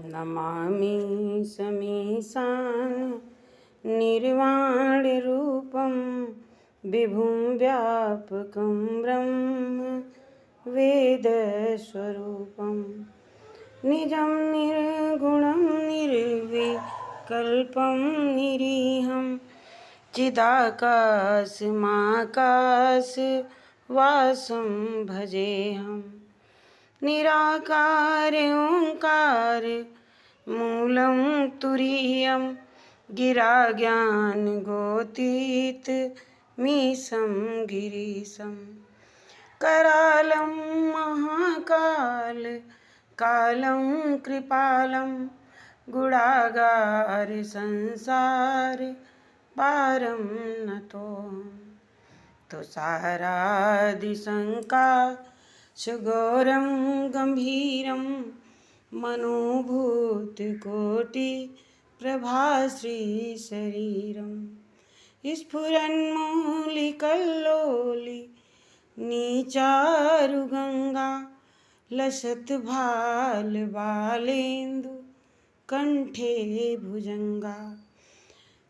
नमामि समीशान निर्वाणरूपं विभुं व्यापकं ब्रह्म वेदस्वरूपं निजं निर्गुणं निर्विकल्पं निरीहं चिदाकाशमाकाशवासं भजेऽहम् निराकार ओंकार मूलं तुरीयं गिरा ज्ञान गोतीत मीशं गिरीशं करालं महाकाल कालं कृपालं गुणागार संसार पारं नतोऽहम् तुषारादिशंका सुगौरं गंभीरं मनोभूतकोटिप्रभाश्रीशरीरं स्फुरन्मौलिकल्लोली नीचारुगंगा लसत्भालबालेन्दु कंठे भुजंगा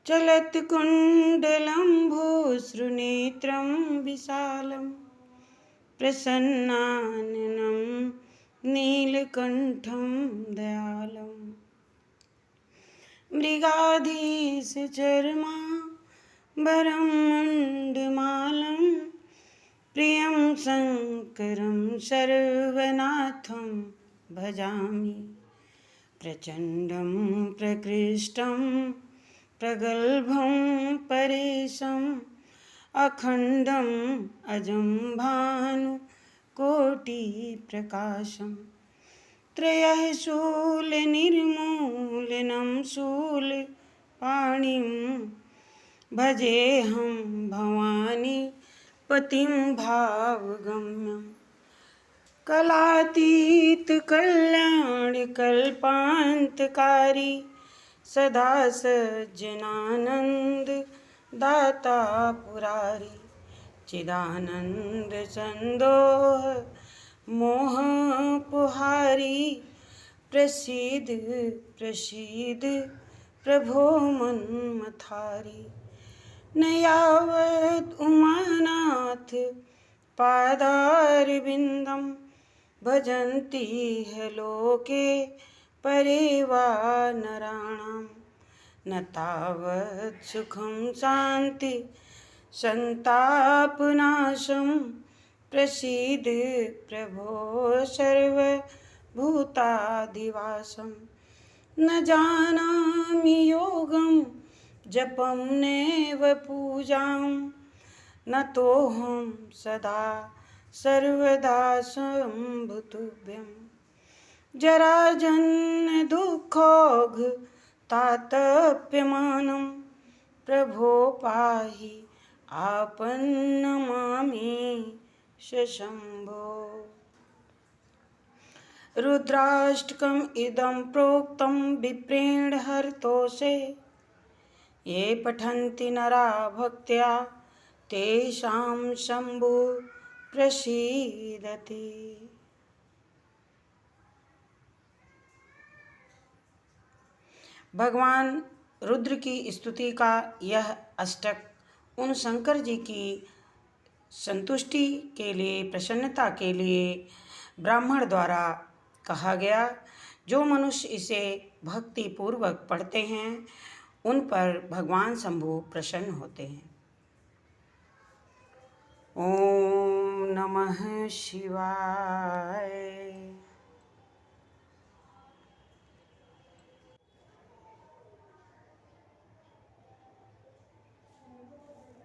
चलत्कुण्डलम्भूश्रुनेत्रं विशालं प्रसन्नाननं नीलकण्ठं दयालं मृगाधीशचर्माम्बरं मण्डमालं प्रियं शङ्करं सर्वनाथं भजामि प्रचण्डं प्रकृष्टं प्रगल्भं परेशम् अखण्डम् अजं भानुकोटिप्रकाशं त्रयः शूलनिर्मूलनं शूलपाणिं भजेऽहं भवानी पतिं भावगम्यं कलातीतकल्याणकल्पान्तकारी सदा सज्जनानन्द दाता पुरारी चिदानंद संदोह मोहपुहारी प्रसीद प्रसीद प्रभो मन्मथारी न यावत् उमानाथ पादारविन्दं भजन्ति ह लोके परे वा नराणां न तावत् सुखं शान्ति संतापनाशं प्रसीद प्रभो सर्वभूताधिवासं न जानामि योगं जपं नैव पूजां न तोऽहं सदा सर्वदा शम्भुतुभ्यं जराजन्म दुःखौघ तातप्यमानं प्रभो पाहि आपन्नमामि शम्भो रुद्राष्टकम् इदं प्रोक्तं विप्रेण हरतोषे ये पठन्ति नरा भक्त्या तेषां शम्भु प्रसीदति। भगवान रुद्र की स्तुति का यह अष्टक उन शंकर जी की संतुष्टि के लिए, प्रसन्नता के लिए ब्राह्मण द्वारा कहा गया। जो मनुष्य इसे भक्ति पूर्वक पढ़ते हैं उन पर भगवान शंभु प्रसन्न होते हैं। ओम नमः शिवाय।